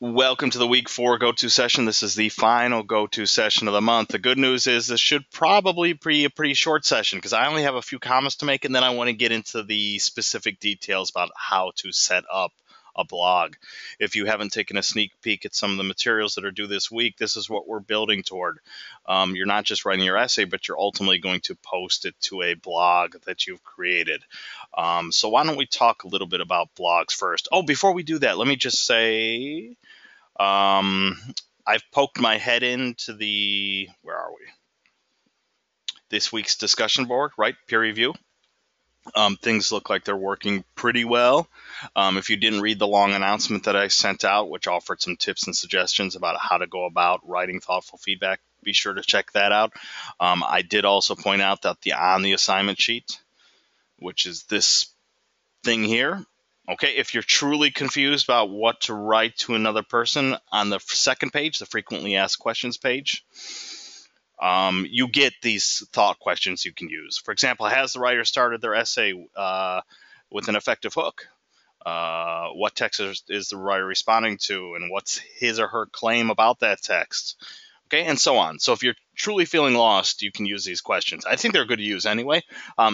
Welcome to the week 4 go-to session. This is the final go-to session of the month. The good news is this should probably be a pretty short session because I only have a few comments to make, and then I want to get into the specific details about how to set up a blog. If you haven't taken a sneak peek at some of the materials that are due this week, this is what we're building toward. You're not just writing your essay, but you're ultimately going to post it to a blog that you've created. So why don't we talk a little bit about blogs first? Oh, before we do that, let me just say I've poked my head into where are we? This week's discussion board, right? Peer review. Things look like they're working pretty well. If you didn't read the long announcement that I sent out, which offered some tips and suggestions about how to go about writing thoughtful feedback, be sure to check that out. I did also point out that on the assignment sheet, which is this thing here, okay, if you're truly confused about what to write to another person, on the second page, the frequently asked questions page, you get these thought questions you can use. For example, has the writer started their essay with an effective hook? What text is the writer responding to, and what's his or her claim about that text? Okay, and so on. So if you're truly feeling lost, you can use these questions. I think they're good to use anyway.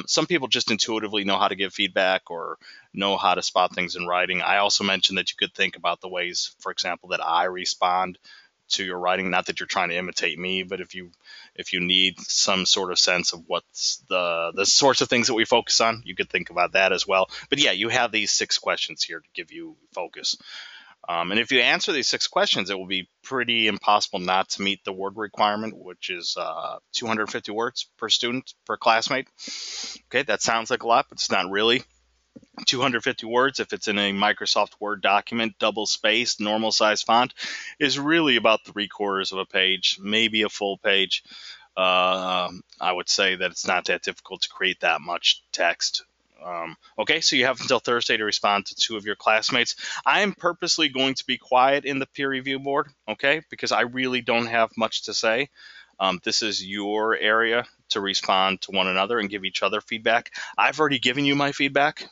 Some people just intuitively know how to give feedback or know how to spot things in writing. I also mentioned that you could think about the ways, for example, that I respond to your writing. Not that you're trying to imitate me, but if you need some sort of sense of what's the sorts of things that we focus on, you could think about that as well. But yeah, you have these 6 questions here to give you focus. And if you answer these 6 questions, it will be pretty impossible not to meet the word requirement, which is 250 words per student, per classmate. Okay, that sounds like a lot, but it's not really. 250 words, if it's in a Microsoft Word document, double spaced, normal size font, is really about 3/4 of a page, maybe a full page. I would say that it's not that difficult to create that much text. Okay, so you have until Thursday to respond to 2 of your classmates. I am purposely going to be quiet in the peer review board, okay, because I really don't have much to say. This is your area to respond to one another and give each other feedback. I've already given you my feedback,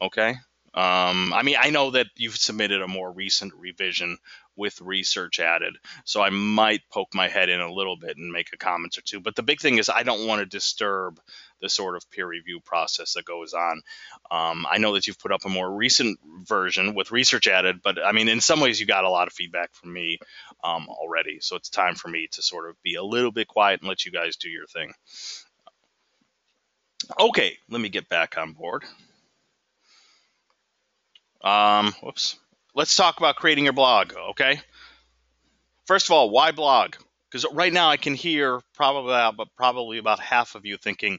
okay? I mean, I know that you've submitted a more recent revision with research added, so I might poke my head in a little bit and make a comment or two. But the big thing is I don't want to disturb the sort of peer review process that goes on. I know that you've put up a more recent version with research added, but I mean, in some ways you got a lot of feedback from me already, so it's time for me to sort of be a little bit quiet and let you guys do your thing. Okay, let me get back on board. Whoops. Let's talk about creating your blog, okay? First of all, why blog? Because right now I can hear probably about half of you thinking,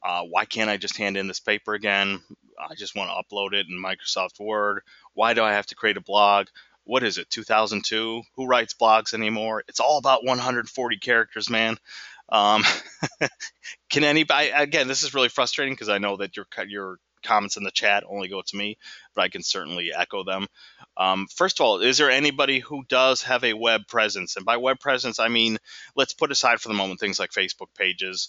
why can't I just hand in this paper again? I just want to upload it in Microsoft Word. Why do I have to create a blog? What is it, 2002? Who writes blogs anymore? It's all about 140 characters, man. Um, can anybody, again, this is really frustrating because I know that your comments in the chat only go to me, but I can certainly echo them. First of all, is there anybody who does have a web presence? And by web presence, I mean, let's put aside for the moment things like Facebook pages,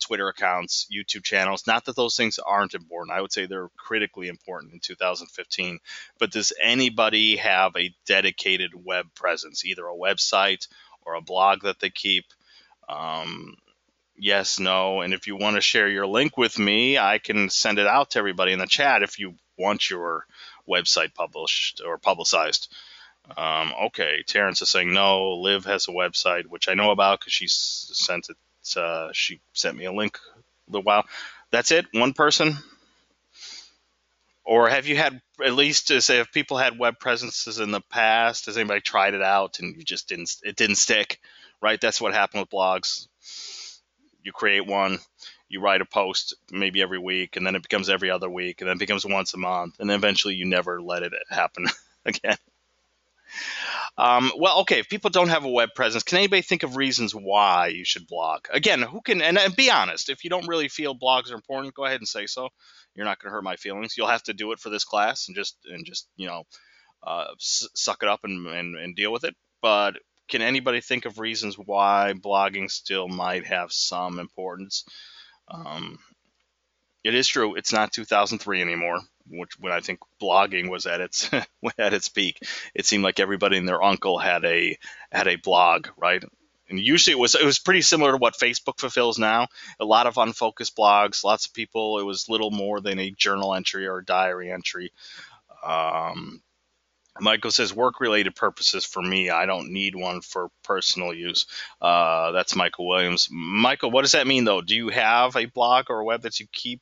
Twitter accounts, YouTube channels. Not that those things aren't important. I would say they're critically important in 2015. But does anybody have a dedicated web presence, either a website or a blog that they keep? Yes, no, and if you want to share your link with me, I can send it out to everybody in the chat if you want your website published or publicized. Okay, Terrence is saying no. Liv has a website, which I know about because she sent it. She sent me a link a little while. That's it. One person. Or have you had, at least to say, if people had web presences in the past, has anybody tried it out and it didn't stick, right? That's what happened with blogs. You create one, you write a post maybe every week, and then it becomes every other week, and then it becomes once a month, and then eventually you never let it happen again. Well, okay, if people don't have a web presence, can anybody think of reasons why you should blog? Again, who can, and be honest, if you don't really feel blogs are important, go ahead and say so. You're not going to hurt my feelings. You'll have to do it for this class and just suck it up and deal with it. But can anybody think of reasons why blogging still might have some importance? It is true, it's not 2003 anymore, which when I think blogging was at its at its peak. It seemed like everybody and their uncle had a blog, right? And usually it was pretty similar to what Facebook fulfills now. A lot of unfocused blogs, lots of people. It was little more than a journal entry or a diary entry. Um, Michael says work-related purposes for me. I don't need one for personal use. That's Michael Williams. Michael, what does that mean though? Do you have a blog or a web that you keep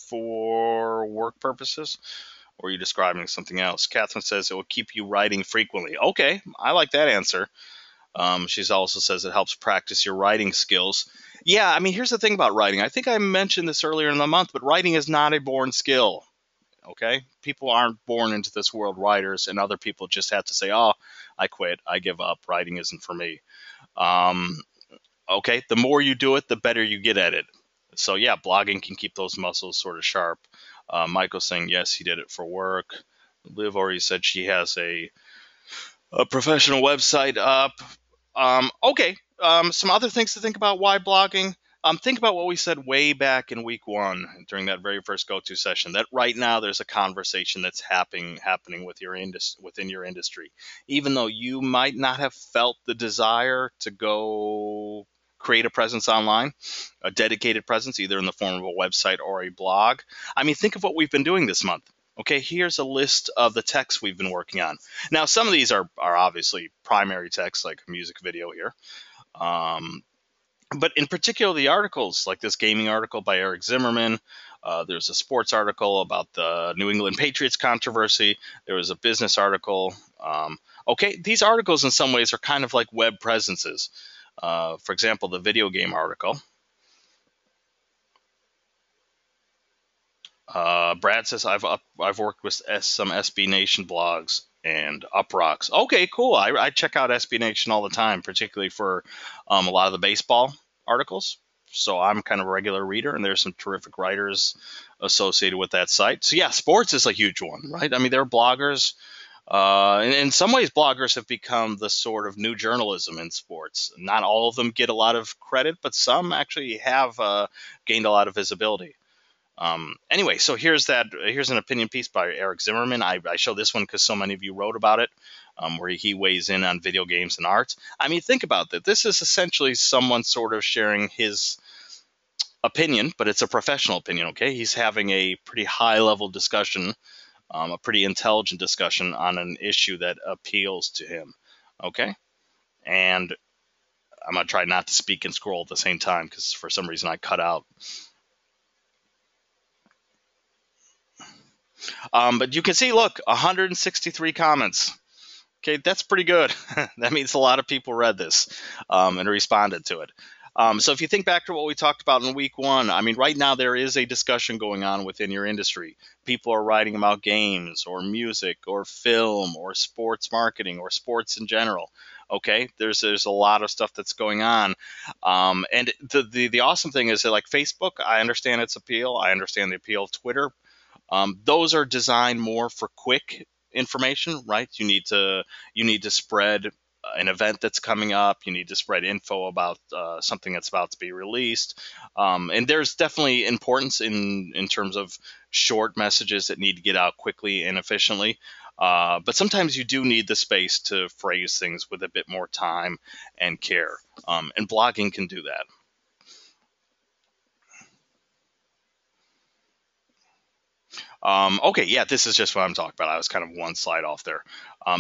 for work purposes? Or are you describing something else? Catherine says it will keep you writing frequently. Okay, I like that answer. She also says it helps practice your writing skills. Yeah, I mean, here's the thing about writing. I think I mentioned this earlier in the month, but writing is not a born skill. Okay, people aren't born into this world writers, and other people just have to say, "Oh, I quit. I give up. Writing isn't for me." Um, okay, the more you do it, the better you get at it. So yeah, blogging can keep those muscles sort of sharp. Michael's saying yes, he did it for work. Liv already said she has a professional website up. Okay, some other things to think about why blogging. Think about what we said way back in week one during that very first go-to session. That right now there's a conversation that's happening with within your industry, even though you might not have felt the desire to go create a presence online, a dedicated presence, either in the form of a website or a blog. I mean, think of what we've been doing this month. Okay, here's a list of the texts we've been working on. Now, some of these are obviously primary texts, like a music video here. But in particular, the articles, like this gaming article by Eric Zimmerman. There's a sports article about the New England Patriots controversy. There was a business article. Okay, these articles in some ways are kind of like web presences. For example, the video game article. Brad says I've worked with some SB Nation blogs and Uprocks. Okay, cool. I check out SB Nation all the time, particularly for a lot of the baseball articles. So I'm kind of a regular reader, and there's some terrific writers associated with that site. So yeah, sports is a huge one, right? I mean, there are bloggers. In some ways, bloggers have become the sort of new journalism in sports. Not all of them get a lot of credit, but some actually have gained a lot of visibility. Anyway, so here's an opinion piece by Eric Zimmerman. I show this one because so many of you wrote about it, where he weighs in on video games and art. I mean, think about that. This is essentially someone sort of sharing his opinion, but it's a professional opinion, okay? He's having a pretty high-level discussion, a pretty intelligent discussion on an issue that appeals to him, okay? And I'm going to try not to speak and scroll at the same time because for some reason I cut out. But you can see, look, 163 comments. Okay, that's pretty good. That means a lot of people read this and responded to it. So if you think back to what we talked about in week one, I mean, right now there is a discussion going on within your industry. People are writing about games or music or film or sports marketing or sports in general. Okay, there's a lot of stuff that's going on, and the awesome thing is that, like Facebook, I understand its appeal. I understand the appeal of Twitter. Those are designed more for quick information, right? You need to spread an event that's coming up. You need to spread info about something that's about to be released. And there's definitely importance in terms of short messages that need to get out quickly and efficiently. But sometimes you do need the space to phrase things with a bit more time and care. And blogging can do that. Okay, yeah, this is just what I'm talking about. I was kind of one slide off there.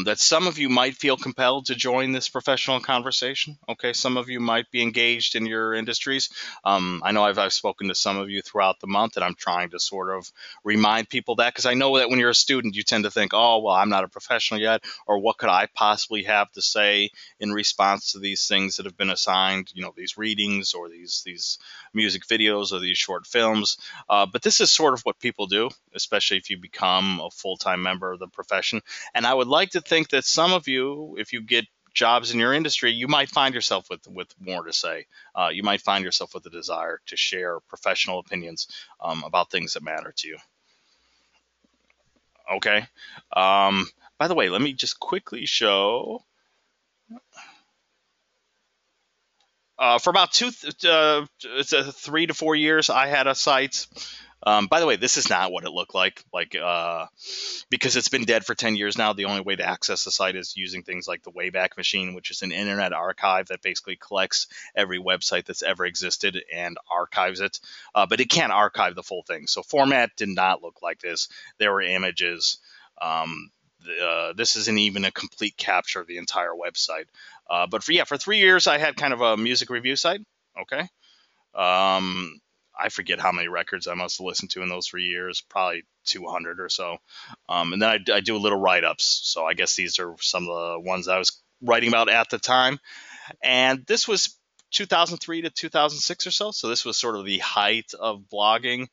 That some of you might feel compelled to join this professional conversation. Okay, some of you might be engaged in your industries. I know I've spoken to some of you throughout the month, and I'm trying to sort of remind people that, because I know that when you're a student, you tend to think, oh, well, I'm not a professional yet, or what could I possibly have to say in response to these things that have been assigned, these readings or these music videos or these short films. But this is sort of what people do, especially if you become a full-time member of the profession. And I would like to think that some of you, if you get jobs in your industry, you might find yourself with more to say. You might find yourself with a desire to share professional opinions about things that matter to you. Okay. By the way, let me just quickly show. For about 3 to 4 years, I had a site. By the way, this is not what it looked like. Because it's been dead for 10 years now, the only way to access the site is using things like the Wayback Machine, which is an internet archive that basically collects every website that's ever existed and archives it. But it can't archive the full thing. So format did not look like this. There were images. This isn't even a complete capture of the entire website. But for 3 years, I had kind of a music review site. Okay. I forget how many records I must have listened to in those 3 years, probably 200 or so. And then I do a little write ups. So I guess these are some of the ones I was writing about at the time. And this was 2003 to 2006 or so. So this was sort of the height of blogging.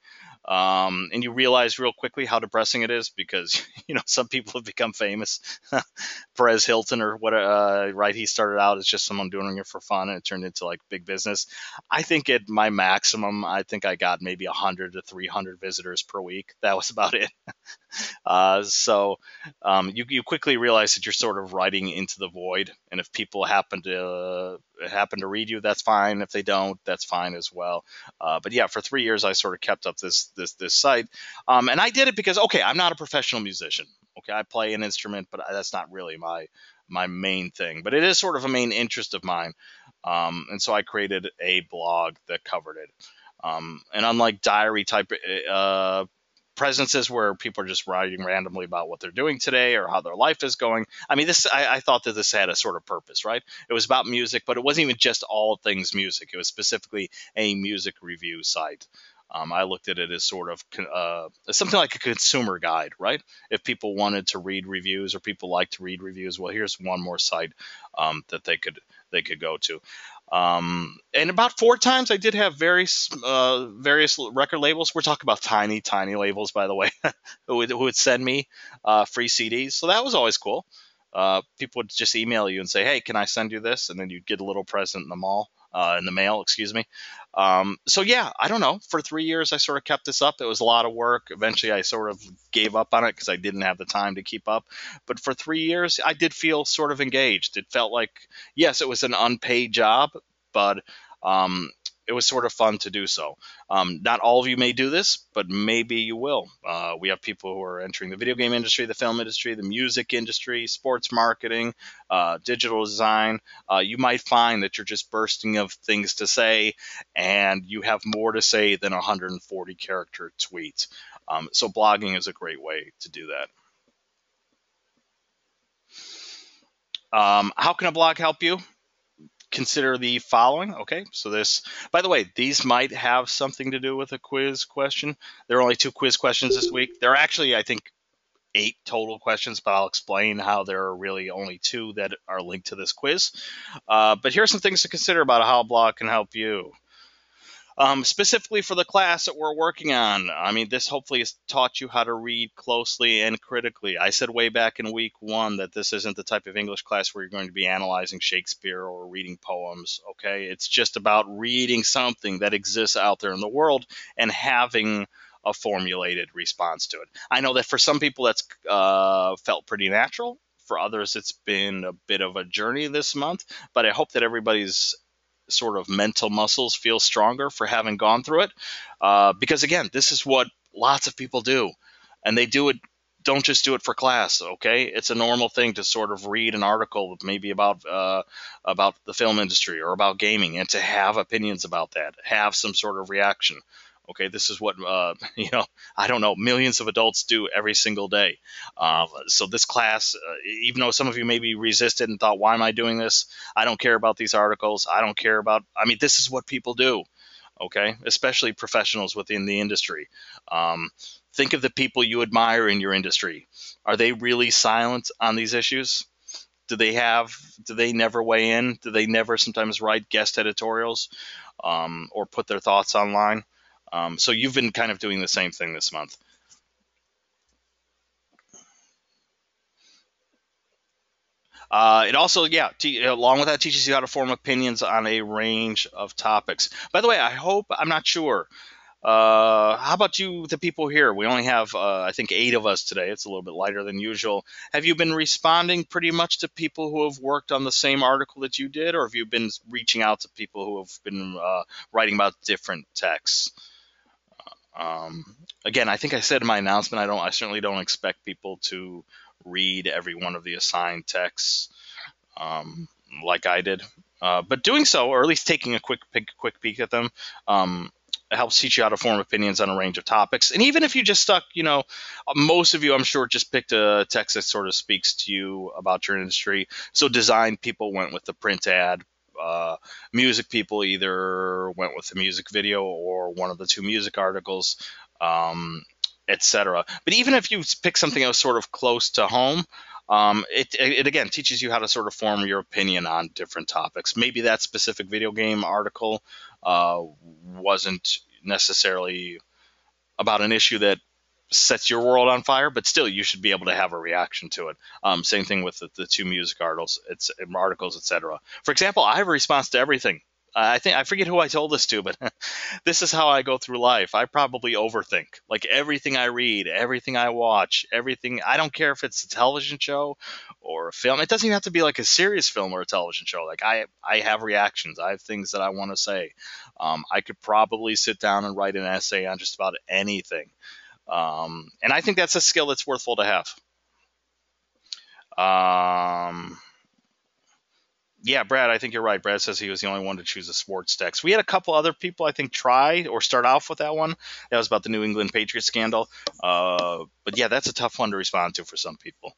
And you realize real quickly how depressing it is because some people have become famous. Perez Hilton or what, right? He started out as just someone doing it for fun, and it turned into like big business. I think at my maximum, I think I got maybe 100 to 300 visitors per week. That was about it. You quickly realize that you're sort of writing into the void, and if people happen to read you, that's fine. If they don't, that's fine as well. But yeah, for 3 years, I sort of kept up this site, and I did it because I'm not a professional musician. Okay, I play an instrument, but that's not really my main thing. But it is sort of a main interest of mine, and so I created a blog that covered it. And unlike diary type presences where people are just writing randomly about what they're doing today or how their life is going. I mean, I thought that this had a sort of purpose, right? It was about music, but it wasn't even just all things music. It was specifically a music review site. I looked at it as sort of something like a consumer guide, right? If people wanted to read reviews or people like to read reviews, well, here's one more site that they could go to. And about 4 times I did have various record labels. We're talking about tiny, tiny labels, by the way, who would send me free CDs. So that was always cool. People would just email you and say, "Hey, can I send you this?" And then you'd get a little present in the mail, excuse me. So yeah, I don't know. For 3 years, I sort of kept this up. It was a lot of work. Eventually, I sort of gave up on it because I didn't have the time to keep up. But for 3 years, I did feel sort of engaged. It felt like, yes, it was an unpaid job, but it was sort of fun to do so. Not all of you may do this, but maybe you will. We have people who are entering the video game industry, the film industry, the music industry, sports marketing, digital design. You might find that you're just bursting of things to say, and you have more to say than a 140 character tweet. So blogging is a great way to do that. How can a blog help you? Consider the following. Okay, so by the way, these might have something to do with a quiz question. There are only 2 quiz questions this week. There are actually, I think, 8 total questions, but I'll explain how there are really only 2 that are linked to this quiz. But here are some things to consider about how a blog can help you. Specifically for the class that we're working on. I mean, this hopefully has taught you how to read closely and critically. I said way back in week 1 that this isn't the type of English class where you're going to be analyzing Shakespeare or reading poems, okay? It's just about reading something that exists out there in the world and having a formulated response to it. I know that for some people that's felt pretty natural. For others, it's been a bit of a journey this month, but I hope that everybody's sort of mental muscles feel stronger for having gone through it. Because again, this is what lots of people do, and they do it. Don't just do it for class, okay? It's a normal thing to sort of read an article maybe about the film industry or about gaming, and to have opinions about that, have some sort of reaction. Okay, this is what I don't know, millions of adults do every single day. So this class, even though some of you maybe resisted and thought, "Why am I doing this? I don't care about these articles. I don't care about." I mean, this is what people do. Okay, especially professionals within the industry. Think of the people you admire in your industry. Are they really silent on these issues? Do they never weigh in? Do they never sometimes write guest editorials or put their thoughts online? So you've been kind of doing the same thing this month. It also, along with that, teaches you how to form opinions on a range of topics. By the way, I'm not sure. How about you, the people here? We only have, I think, 8 of us today. It's a little bit lighter than usual. Have you been responding pretty much to people who have worked on the same article that you did, or have you been reaching out to people who have been writing about different texts? Again, I think I said in my announcement, I certainly don't expect people to read every one of the assigned texts um, like I did. But doing so, or at least taking a quick peek at them, um, it helps teach you how to form opinions on a range of topics. And even if you just stuck, most of you, I'm sure, just picked a text that sort of speaks to you about your industry. So design people went with the print ad. Music people either went with the music video or one of the two music articles, etc. But even if you pick something that was sort of close to home, it again teaches you how to sort of form your opinion on different topics. Maybe that specific video game article wasn't necessarily about an issue that sets your world on fire, but still you should be able to have a reaction to it. Same thing with the two music articles, etc. For example, I have a response to everything. I think I forget who I told this to, but this is how I go through life. I probably overthink. Like everything I read, everything I watch, everything. I don't care if it's a television show or a film. It doesn't even have to be like a serious film or a television show. Like I have reactions. I have things that I want to say. I could probably sit down and write an essay on just about anything. And I think that's a skill that's worthwhile to have. Um, yeah, Brad, I think you're right. Brad says he was the only one to choose a sports text. We had a couple other people, I think, try or start off with that one. That was about the New England Patriots scandal. But yeah, that's a tough one to respond to for some people.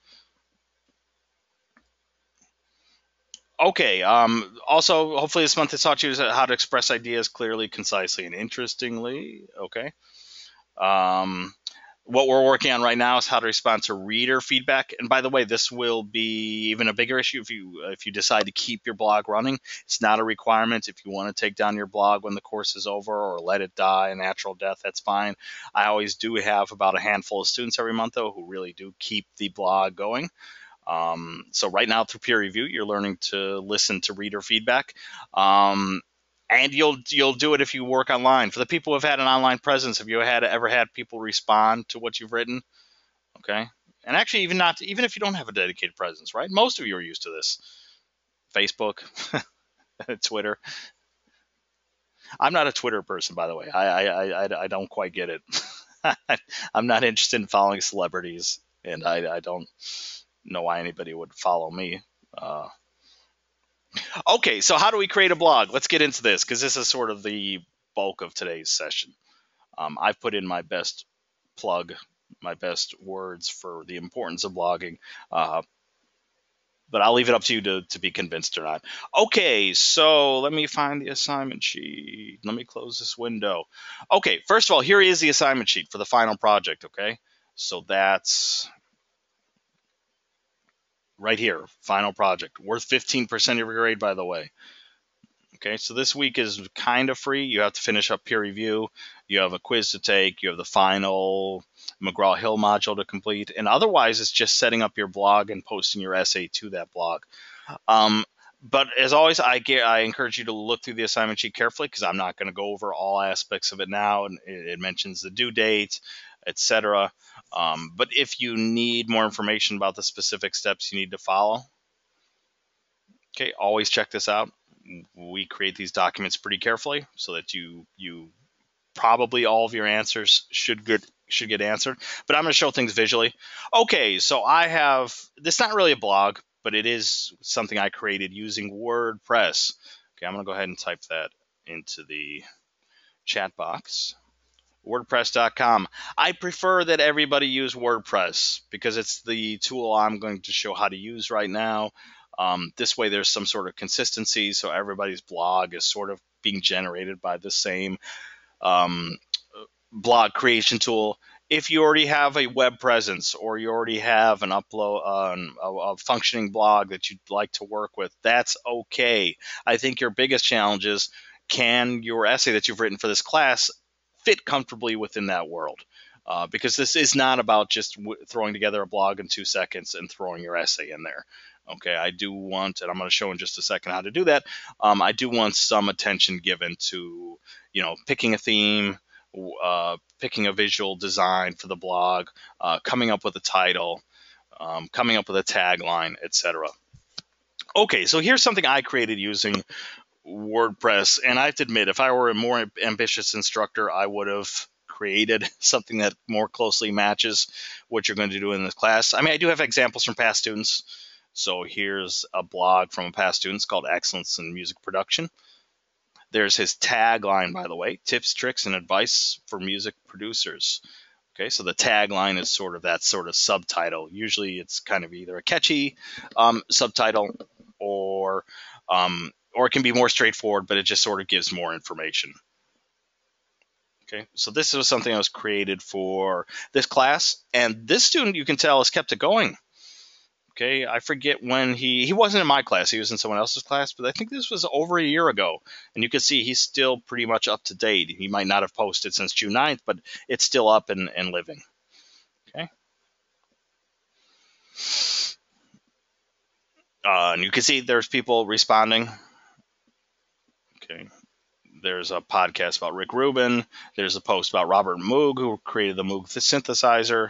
Okay. Also, hopefully this month has taught you how to express ideas clearly, concisely, and interestingly. Okay. Um, what we're working on right now is how to respond to reader feedback. And by the way, this will be even a bigger issue if you decide to keep your blog running. It's not a requirement. If you want to take down your blog when the course is over or let it die a natural death, that's fine. I always do have about a handful of students every month though who really do keep the blog going. So right now through peer review, you're learning to listen to reader feedback. And you'll do it if you work online. For the people who have had an online presence, have you ever had people respond to what you've written? Okay, and actually, even if you don't have a dedicated presence, right? Most of you are used to this. Facebook, Twitter. I'm not a Twitter person, by the way. I don't quite get it. I'm not interested in following celebrities, and I don't know why anybody would follow me. Uh, okay, so how do we create a blog? Let's get into this because this is sort of the bulk of today's session. I've put in my best plug, my best words for the importance of blogging, uh, but I'll leave it up to you to be convinced or not. Okay, so let me find the assignment sheet. Let me close this window. Okay, first of all, here is the assignment sheet for the final project, okay? So that's right here, final project, worth 15% of your grade, by the way. Okay, so this week is kind of free. You have to finish up peer review. You have a quiz to take. You have the final McGraw-Hill module to complete. And otherwise, it's just setting up your blog and posting your essay to that blog. But as always, I encourage you to look through the assignment sheet carefully because I'm not going to go over all aspects of it now. And it mentions the due date, etc. But if you need more information about the specific steps you need to follow, okay, always check this out. We create these documents pretty carefully so that you probably all of your answers should get answered. But I'm going to show things visually. Okay, so I have this. Not really a blog, but it is something I created using WordPress. Okay, I'm going to go ahead and type that into the chat box. WordPress.com. I prefer that everybody use WordPress because it's the tool I'm going to show how to use right now. This way there's some sort of consistency, so everybody's blog is sort of being generated by the same blog creation tool. If you already have a web presence or you already have an upload a functioning blog that you'd like to work with, that's okay. I think your biggest challenge is, can your essay that you've written for this class fit comfortably within that world? Because this is not about just throwing together a blog in 2 seconds and throwing your essay in there. Okay, I do want, and I'm going to show in just a second how to do that. I do want some attention given to, picking a theme, picking a visual design for the blog, coming up with a title, coming up with a tagline, etc. Okay, so here's something I created using WordPress, and I have to admit, if I were a more ambitious instructor, I would have created something that more closely matches what you're going to do in this class. I mean, I do have examples from past students. So here's a blog from a past student called Excellence in Music Production. There's his tagline, by the way: tips, tricks, and advice for music producers. Okay, so the tagline is sort of that sort of subtitle. Usually it's kind of either a catchy subtitle or it can be more straightforward, but it just sort of gives more information. Okay, so this was something that was created for this class, and this student, you can tell, has kept it going. Okay, I forget when he wasn't in my class, he was in someone else's class, but I think this was over a year ago, and you can see he's still pretty much up to date. He might not have posted since June 9th, but it's still up and living. Okay. And you can see there's people responding. Okay. There's a podcast about Rick Rubin. There's a post about Robert Moog, who created the Moog synthesizer.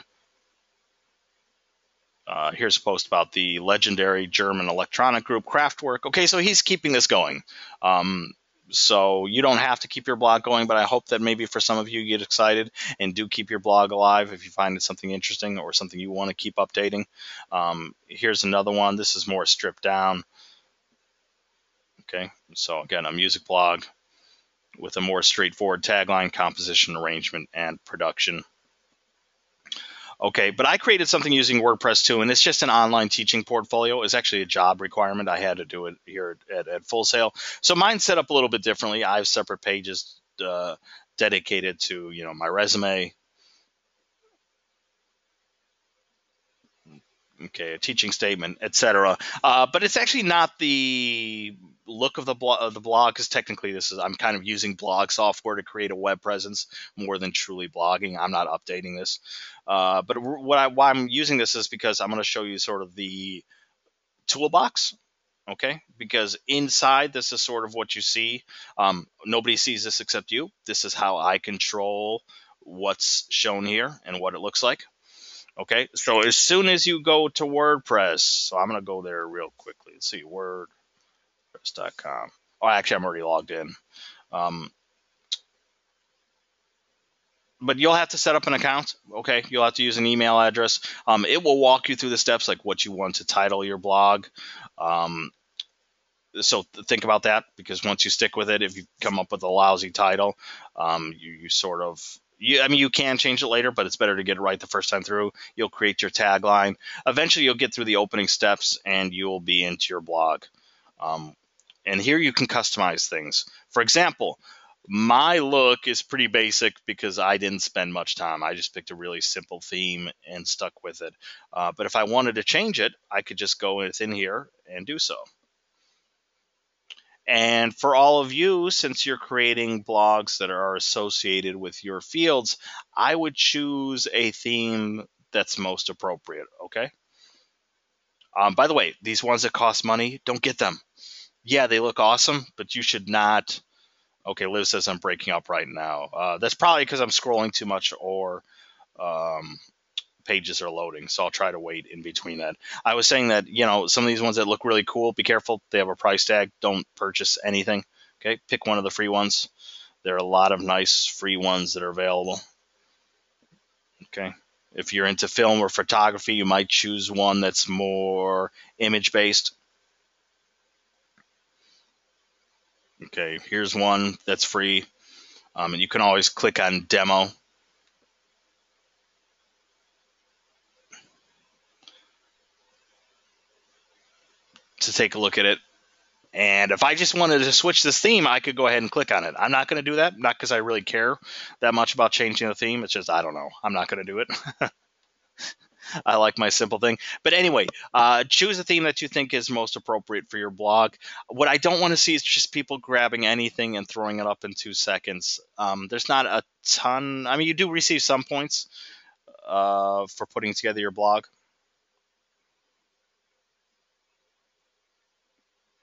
Here's a post about the legendary German electronic group Kraftwerk. Okay, so he's keeping this going. So you don't have to keep your blog going, but I hope that maybe for some of you get excited and do keep your blog alive if you find it something interesting or something you want to keep updating. Here's another one. This is more stripped down. Okay, so again, a music blog with a more straightforward tagline, composition, arrangement, and production. Okay, but I created something using WordPress too, and it's just an online teaching portfolio. It's actually a job requirement. I had to do it here at Full Sail. So mine's set up a little bit differently. I have separate pages dedicated to, my resume. Okay, a teaching statement, etc. But it's actually not the look of the blog, because technically I'm kind of using blog software to create a web presence more than truly blogging. I'm not updating this. But why I'm using this is because I'm going to show you sort of the toolbox. Okay, because inside this is sort of what you see. Nobody sees this except you. This is how I control what's shown here and what it looks like. Okay, so as soon as you go to WordPress, so I'm going to go there real quickly. Let's see, WordPress.com. Oh, actually, I'm already logged in. But you'll have to set up an account. Okay, you'll have to use an email address. It will walk you through the steps, like what you want to title your blog. So think about that, because once you stick with it, if you come up with a lousy title, you sort of... you can change it later, but it's better to get it right the first time through. You'll create your tagline. Eventually, you'll get through the opening steps, and you'll be into your blog. And here you can customize things. For example, my look is pretty basic because I didn't spend much time. I just picked a really simple theme and stuck with it. But if I wanted to change it, I could just go within here and do so. And for all of you, since you're creating blogs that are associated with your fields, I would choose a theme that's most appropriate, okay? By the way, these ones that cost money, don't get them. Yeah, they look awesome, but you should not... Okay, Liz says I'm breaking up right now. That's probably because I'm scrolling too much, or pages are loading, so I'll try to wait in between that. I was saying that, some of these ones that look really cool, be careful. They have a price tag. Don't purchase anything. Okay, pick one of the free ones. There are a lot of nice free ones that are available. Okay, if you're into film or photography, you might choose one that's more image-based. Okay, here's one that's free. And you can always click on demo. To take a look at it. And if I just wanted to switch this theme, I could go ahead and click on it. I'm not going to do that, not because I really care that much about changing the theme. It's just, I don't know. I'm not going to do it. I like my simple thing. But anyway, choose a theme that you think is most appropriate for your blog. What I don't want to see is just people grabbing anything and throwing it up in 2 seconds. There's not a ton. I mean, you do receive some points for putting together your blog.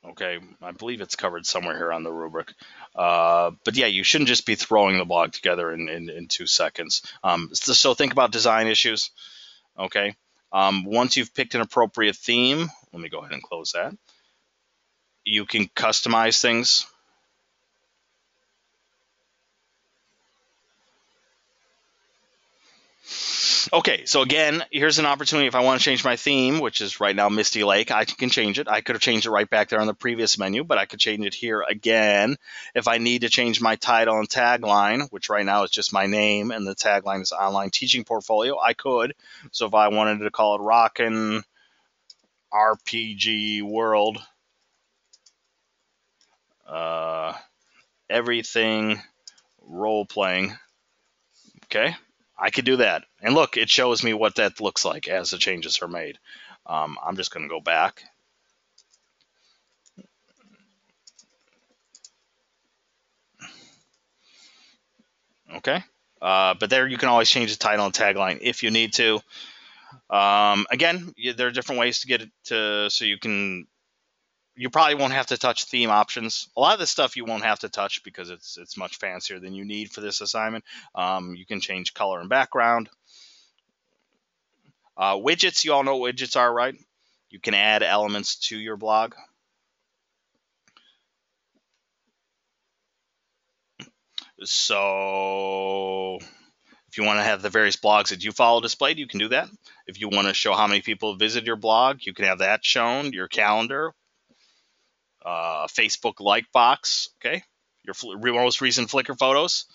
Okay, I believe it's covered somewhere here on the rubric. But yeah, you shouldn't just be throwing the blog together in 2 seconds. So think about design issues. Okay, once you've picked an appropriate theme, let me go ahead and close that. You can customize things. Okay, so again, here's an opportunity if I want to change my theme, which is right now Misty Lake, I can change it. I could have changed it right back there on the previous menu, but I could change it here again. If I need to change my title and tagline, which right now is just my name and the tagline is Online Teaching Portfolio, I could. So if I wanted to call it Rockin' RPG World, uh, everything role playing, okay, I could do that. And look, it shows me what that looks like as the changes are made. I'm just going to go back. Okay. But there you can always change the title and tagline if you need to. Again, there are different ways to get it to, so you probably won't have to touch theme options. A lot of this stuff you won't have to touch because it's much fancier than you need for this assignment. You can change color and background. Widgets, you all know what widgets are, right? You can add elements to your blog. So if you want to have the various blogs that you follow displayed, you can do that. If you want to show how many people visit your blog, you can have that shown, your calendar, Facebook like box, okay, your most recent Flickr photos.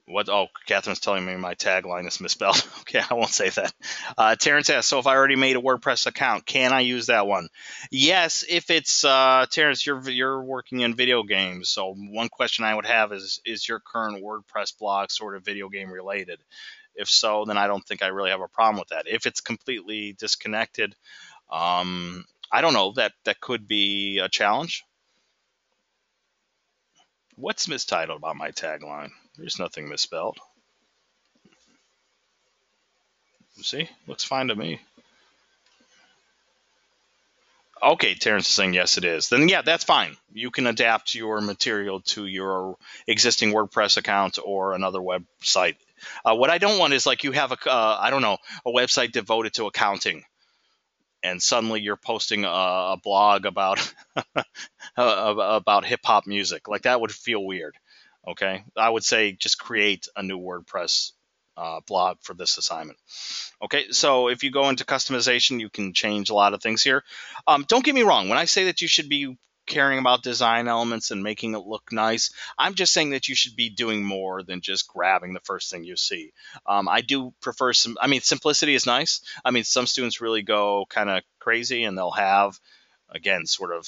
What? Oh, Catherine's telling me my tagline is misspelled. Okay, I won't say that. Terrence asks, so if I already made a WordPress account, can I use that one? Yes, if it's Terrence, you're working in video games. So one question I would have is your current WordPress blog sort of video game related? If so, then I don't think I really have a problem with that. If it's completely disconnected, I don't know. That could be a challenge. What's mistitled about my tagline? There's nothing misspelled. See, looks fine to me. Okay, Terrence is saying yes, it is. Then yeah, that's fine. You can adapt your material to your existing WordPress account or another website. What I don't want is like you have I don't know, a website devoted to accounting, and suddenly you're posting a blog about about hip hop music. Like that would feel weird. Okay, I would say just create a new WordPress blog for this assignment. Okay, so if you go into customization, you can change a lot of things here. Don't get me wrong. When I say that you should be caring about design elements and making it look nice, I'm just saying that you should be doing more than just grabbing the first thing you see. I do prefer simplicity is nice. I mean, some students really go kind of crazy and they'll have, again, sort of,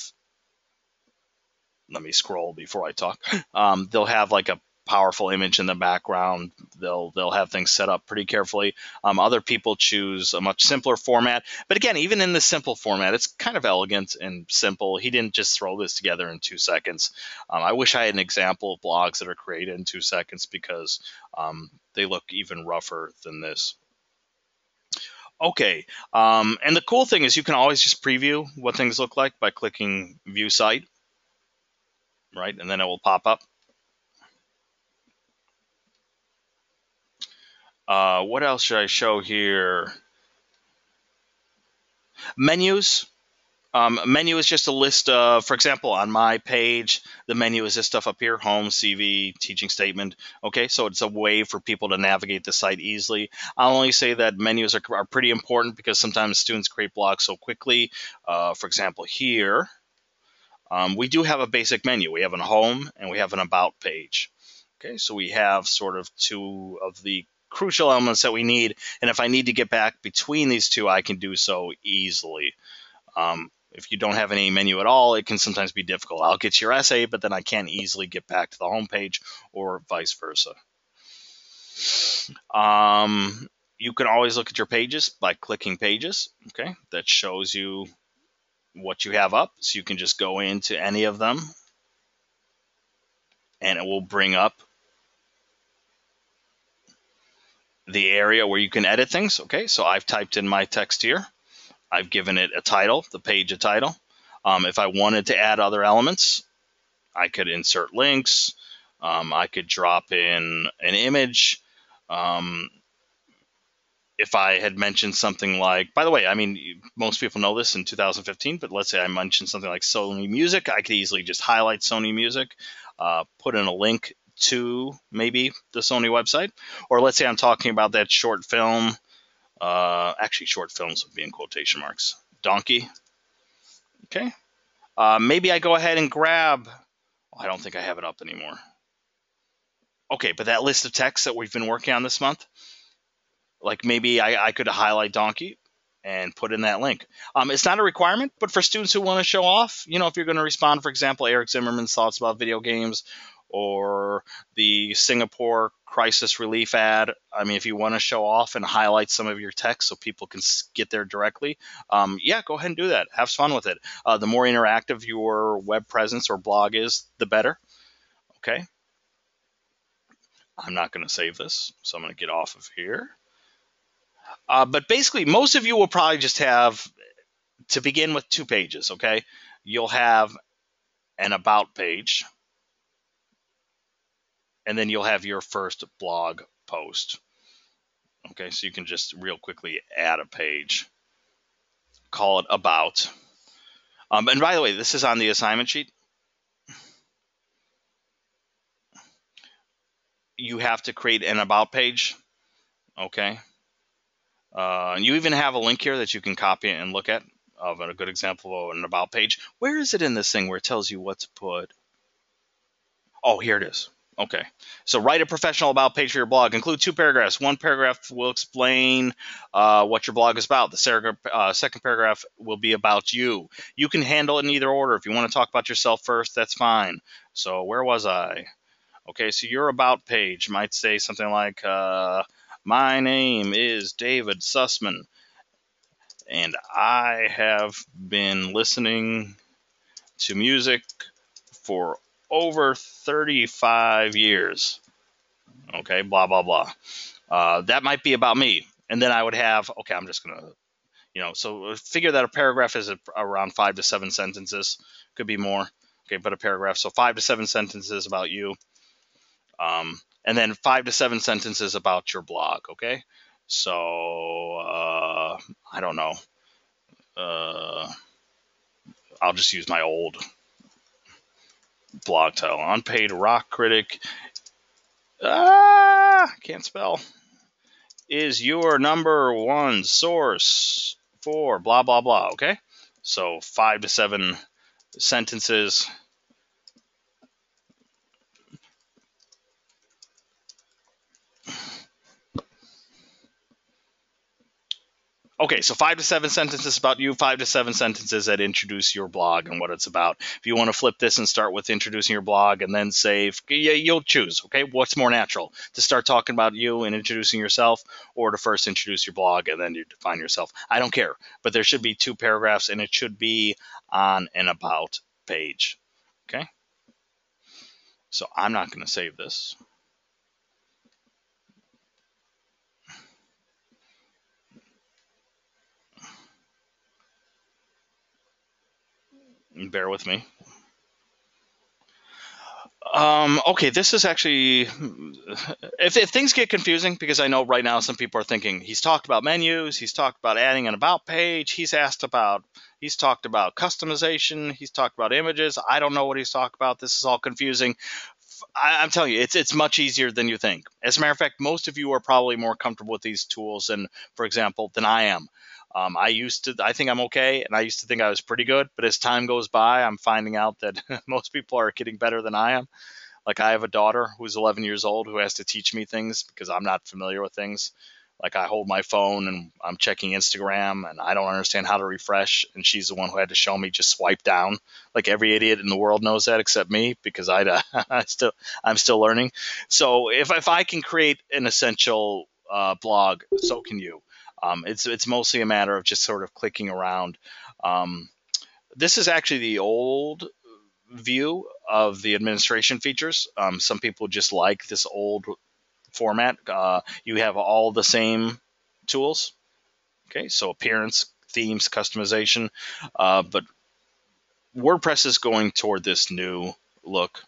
let me scroll before I talk. They'll have like a powerful image in the background. They'll have things set up pretty carefully. Other people choose a much simpler format. But again, even in the simple format, it's kind of elegant and simple. He didn't just throw this together in 2 seconds. I wish I had an example of blogs that are created in 2 seconds because they look even rougher than this. Okay, and the cool thing is you can always just preview what things look like by clicking View Site, right? And then it will pop up. What else should I show here? Menus. Menu is just a list of, for example, on my page, the menu is this stuff up here, home, CV, teaching statement. Okay, so it's a way for people to navigate the site easily. I'll only say that menus are pretty important because sometimes students create blogs so quickly. For example, here, we do have a basic menu. We have a home and we have an about page. Okay, so we have sort of two of the crucial elements that we need. And if I need to get back between these two, I can do so easily. If you don't have any menu at all, it can sometimes be difficult. I'll get your essay, but then I can't easily get back to the home page or vice versa. You can always look at your pages by clicking pages. Okay, that shows you what you have up. So you can just go into any of them and it will bring up the area where you can edit things. Okay, so I've typed in my text here. I've given it a title, the page a title. If I wanted to add other elements, I could insert links. I could drop in an image. If I had mentioned something like, by the way, I mean, most people know this in 2015, but let's say I mentioned something like Sony Music, I could easily just highlight Sony Music, put in a link to maybe the Sony website. Or let's say I'm talking about that short film. Actually, short films would be in quotation marks. Donkey. Okay. Maybe I go ahead and grab. Oh, I don't think I have it up anymore. Okay, but that list of texts that we've been working on this month, like maybe I could highlight Donkey and put in that link. It's not a requirement, but for students who want to show off, if you're going to respond, for example, Eric Zimmerman's thoughts about video games or the Singapore crisis relief ad. I mean, if you want to show off and highlight some of your text so people can get there directly, yeah, go ahead and do that. Have fun with it. The more interactive your web presence or blog is, the better. Okay. I'm not going to save this, so I'm going to get off of here. But basically, most of you will probably just have, to begin with, 2 pages, okay? You'll have an about page, and then you'll have your first blog post. Okay, so you can just real quickly add a page, call it about. And by the way, this is on the assignment sheet. You have to create an about page, okay? And you even have a link here that you can copy and look at of a good example of an about page. Where is it in this thing where it tells you what to put? Oh, here it is. Okay. So write a professional about page for your blog. Include 2 paragraphs. One paragraph will explain what your blog is about. The second paragraph will be about you. You can handle it in either order. If you want to talk about yourself first, that's fine. So where was I? Okay, so your about page might say something like, my name is David Sussman, and I have been listening to music for over 35 years. Okay, blah, blah, blah. That might be about me. And then I would have, okay, I'm just going to, so figure that a paragraph is around 5 to 7 sentences. Could be more. Okay, but a paragraph. So 5 to 7 sentences about you. And then 5 to 7 sentences about your blog. Okay, so I don't know. I'll just use my old blog title. Unpaid rock critic. Can't spell. Is your number 1 source for blah, blah, blah. Okay, so 5 to 7 sentences. Okay, so 5 to 7 sentences about you, 5 to 7 sentences that introduce your blog and what it's about. If you want to flip this and start with introducing your blog and then say, you'll choose, okay? What's more natural, to start talking about you and introducing yourself, or to first introduce your blog and then you define yourself? I don't care, but there should be 2 paragraphs and it should be on an about page, okay? So I'm not going to save this. Bear with me. Okay, this is actually, if things get confusing, because I know right now some people are thinking, he's talked about menus, he's talked about adding an about page, he's talked about customization, he's talked about images. I don't know what he's talked about. This is all confusing. I'm telling you, it's much easier than you think. As a matter of fact, most of you are probably more comfortable with these tools than I am. I think I'm okay, and I used to think I was pretty good, but as time goes by, I'm finding out that most people are getting better than I am. Like, I have a daughter who's 11 years old who has to teach me things because I'm not familiar with things. Like, I hold my phone and I'm checking Instagram and I don't understand how to refresh, and she's the one who had to show me just swipe down. Like, every idiot in the world knows that except me, because I'm still learning. So if I can create an essential blog, so can you. It's mostly a matter of just sort of clicking around. This is actually the old view of the administration features. Some people just like this old format. You have all the same tools. Okay, so appearance, themes, customization, but WordPress is going toward this new look.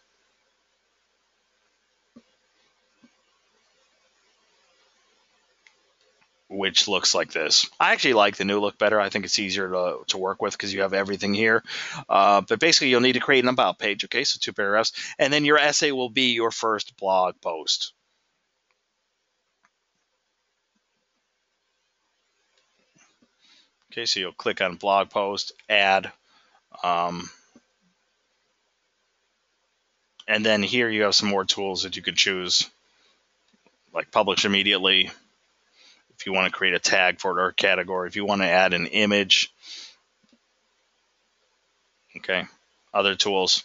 which looks like this. I actually like the new look better. I think it's easier to work with because you have everything here. But basically, you'll need to create an about page. Okay, so 2 paragraphs, and then your essay will be your first blog post. Okay, so you'll click on blog post, add, and then here you have some more tools that you could choose, like publish immediately. If you want to create a tag for it or a category, if you want to add an image, okay, other tools.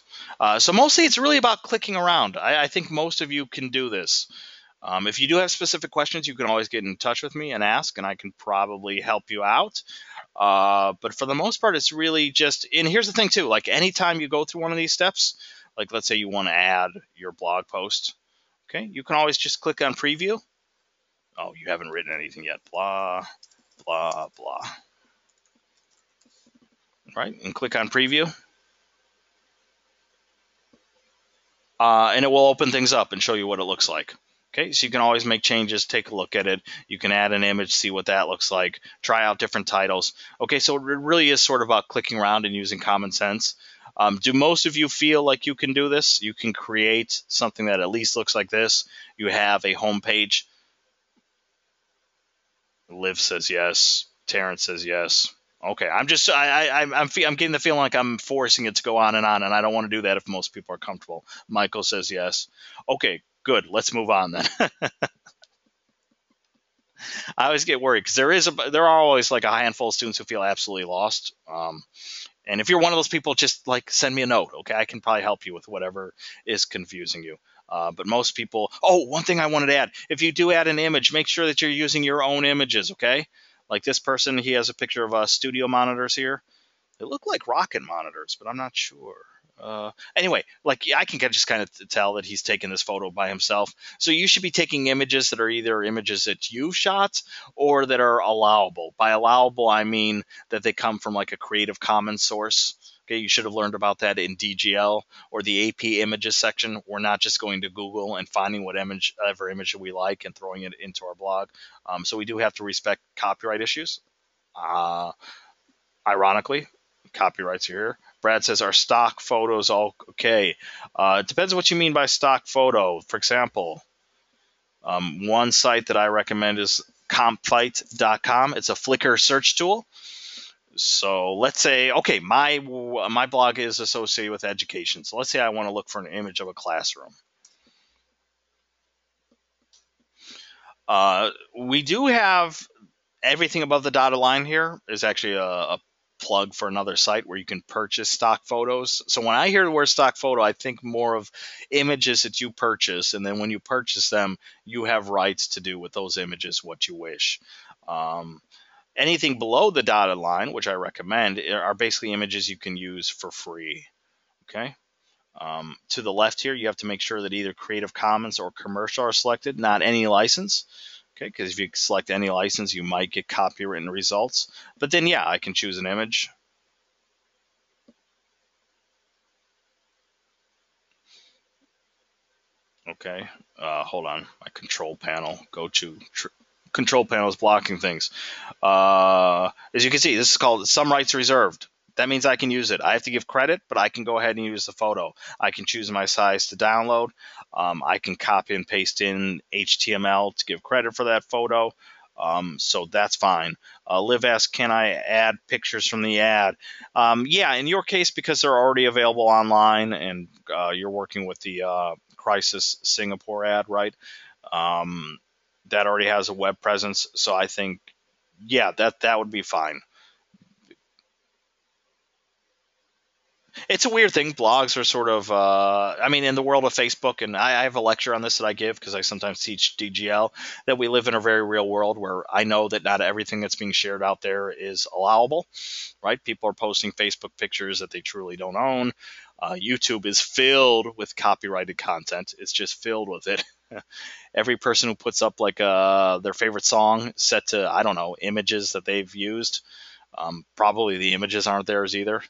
So mostly it's really about clicking around. I think most of you can do this. If you do have specific questions, you can always get in touch with me and ask, and I can probably help you out. But for the most part, it's really just, and here's the thing too, like anytime you go through one of these steps, like let's say you want to add your blog post, okay, you can always just click on preview. Oh, you haven't written anything yet, blah, blah, blah. Right, and click on preview. And it will open things up and show you what it looks like. Okay, so you can always make changes, take a look at it. You can add an image, see what that looks like, try out different titles. Okay, so it really is sort of about clicking around and using common sense. Do most of you feel like you can do this? You can create something that at least looks like this. You have a home page. Liv says yes. Terrence says yes. Okay, I'm getting the feeling like I'm forcing it to go on, and I don't want to do that if most people are comfortable. Michael says yes. Okay, good. Let's move on then. I always get worried because there are always like a handful of students who feel absolutely lost. And if you're one of those people, just like send me a note. Okay, I can probably help you with whatever is confusing you. But most people. Oh, one thing I wanted to add: if you do add an image, make sure that you're using your own images. Okay, like this person, he has a picture of studio monitors here. They look like rocket monitors, but I'm not sure. Anyway, like I can just kind of tell that he's taking this photo by himself. So you should be taking images that are either images that you've shot or that are allowable. By allowable, I mean that they come from like a Creative Commons source. Okay, you should have learned about that in DGL or the AP images section. We're not just going to Google and finding whatever image we like and throwing it into our blog. So we do have to respect copyright issues. Ironically, copyrights here. Brad says, are stock photos all okay? It depends on what you mean by stock photo. For example, one site that I recommend is compfight.com. It's a Flickr search tool. So let's say, okay, my blog is associated with education. So let's say I want to look for an image of a classroom. We do have everything above the dotted line here is actually a plug for another site where you can purchase stock photos. So when I hear the word stock photo, I think more of images that you purchase, and then when you purchase them, you have rights to do with those images what you wish. Anything below the dotted line, which I recommend, are basically images you can use for free. Okay. To the left here, you have to make sure that either Creative Commons or commercial are selected, not any license. Okay, because if you select any license, you might get copywritten results. But then, yeah, I can choose an image. Okay, hold on. My control panel. Go to control panel is blocking things. As you can see, this is called some rights reserved. That means I can use it. I have to give credit, but I can go ahead and use the photo. I can choose my size to download. I can copy and paste in HTML to give credit for that photo. So that's fine. Liv asks, can I add pictures from the ad? Yeah, in your case, because they're already available online and you're working with the Crisis Singapore ad, right? That already has a web presence. So I think, yeah, that would be fine. It's a weird thing. Blogs are sort of, I mean, in the world of Facebook, and I have a lecture on this that I give because I sometimes teach DGL, that we live in a very real world where I know that not everything that's being shared out there is allowable, right? People are posting Facebook pictures that they truly don't own. YouTube is filled with copyrighted content. It's just filled with it. Every person who puts up like their favorite song set to, I don't know, images that they've used. Probably the images aren't theirs either.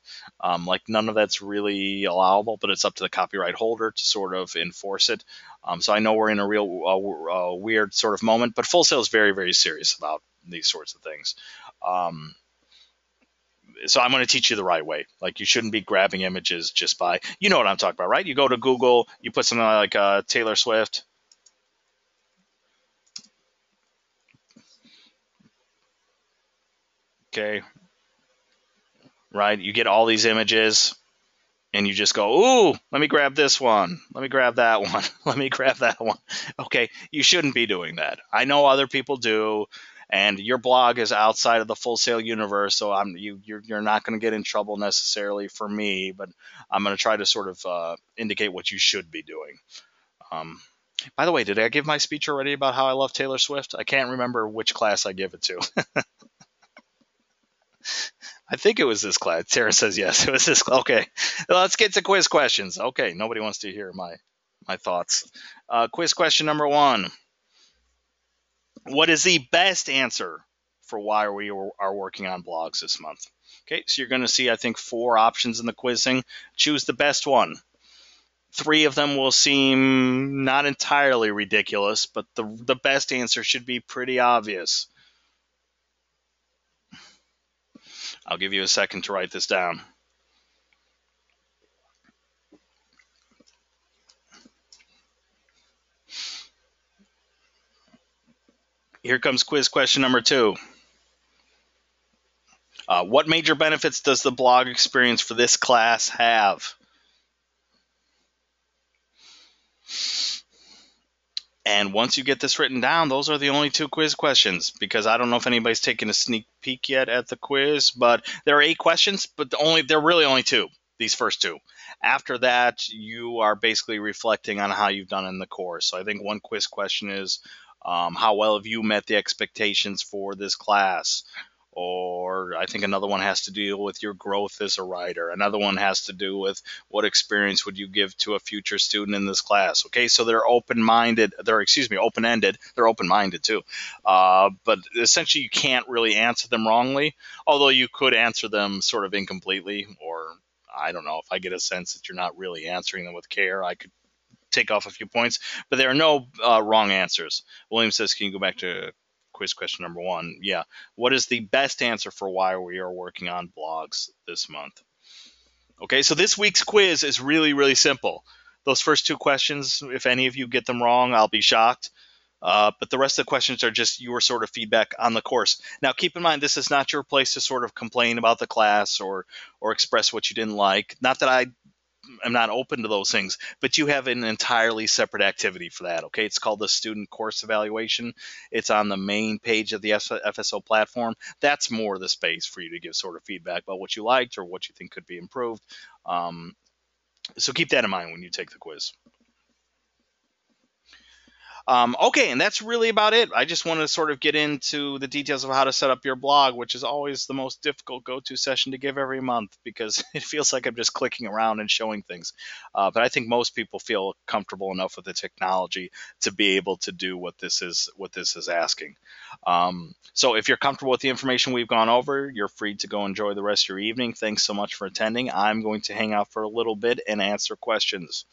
Like none of that's really allowable, but it's up to the copyright holder to sort of enforce it. So I know we're in a real weird sort of moment, but Full Sail is very, very serious about these sorts of things. Um, so I'm going to teach you the right way. Like, you shouldn't be grabbing images just by, you know what I'm talking about, right? You go to Google, you put something like Taylor Swift. Okay. Right. You get all these images and you just go, ooh, let me grab this one. Let me grab that one. Let me grab that one. Okay. You shouldn't be doing that. I know other people do. And your blog is outside of the Full Sail universe, so you're not going to get in trouble necessarily for me, but I'm going to try to sort of indicate what you should be doing. Um, by the way, did I give my speech already about how I love Taylor Swift? I can't remember which class I give it to. I think it was this class. Tara says yes. It was this. Okay, let's get to quiz questions. Okay, nobody wants to hear my thoughts. Quiz question number 1. What is the best answer for why we are working on blogs this month? Okay, so you're going to see, I think, 4 options in the quizzing. Choose the best one. 3 of them will seem not entirely ridiculous, but the best answer should be pretty obvious. I'll give you a second to write this down. Here comes quiz question number 2. What major benefits does the blog experience for this class have? And once you get this written down, those are the only 2 quiz questions, because I don't know if anybody's taken a sneak peek yet at the quiz, but there are 8 questions, but they're really only 2, these first 2. After that, you are basically reflecting on how you've done in the course. So I think one quiz question is, how well have you met the expectations for this class? Or I think another one has to deal with your growth as a writer. Another one has to do with what experience would you give to a future student in this class. Okay, so they're open-minded. Open-ended. They're open-minded too. But essentially, you can't really answer them wrongly, although you could answer them sort of incompletely, or I don't know, if I get a sense that you're not really answering them with care, I could take off a few points. But there are no wrong answers. William says, can you go back to quiz question number 1? Yeah. What is the best answer for why we are working on blogs this month? Okay, so this week's quiz is really, really simple. Those first 2 questions, if any of you get them wrong, I'll be shocked. But the rest of the questions are just your sort of feedback on the course. Now, keep in mind, this is not your place to sort of complain about the class or express what you didn't like. Not that I'm not open to those things, but you have an entirely separate activity for that. Okay, it's called the student course evaluation. It's on the main page of the FSO platform. That's more the space for you to give sort of feedback about what you liked or what you think could be improved. So keep that in mind when you take the quiz. Okay, and that's really about it. I just wanted to sort of get into the details of how to set up your blog, which is always the most difficult go-to session to give every month, because it feels like I'm just clicking around and showing things. But I think most people feel comfortable enough with the technology to be able to do what this is asking. So if you're comfortable with the information we've gone over, you're free to go enjoy the rest of your evening. Thanks so much for attending. I'm going to hang out for a little bit and answer questions.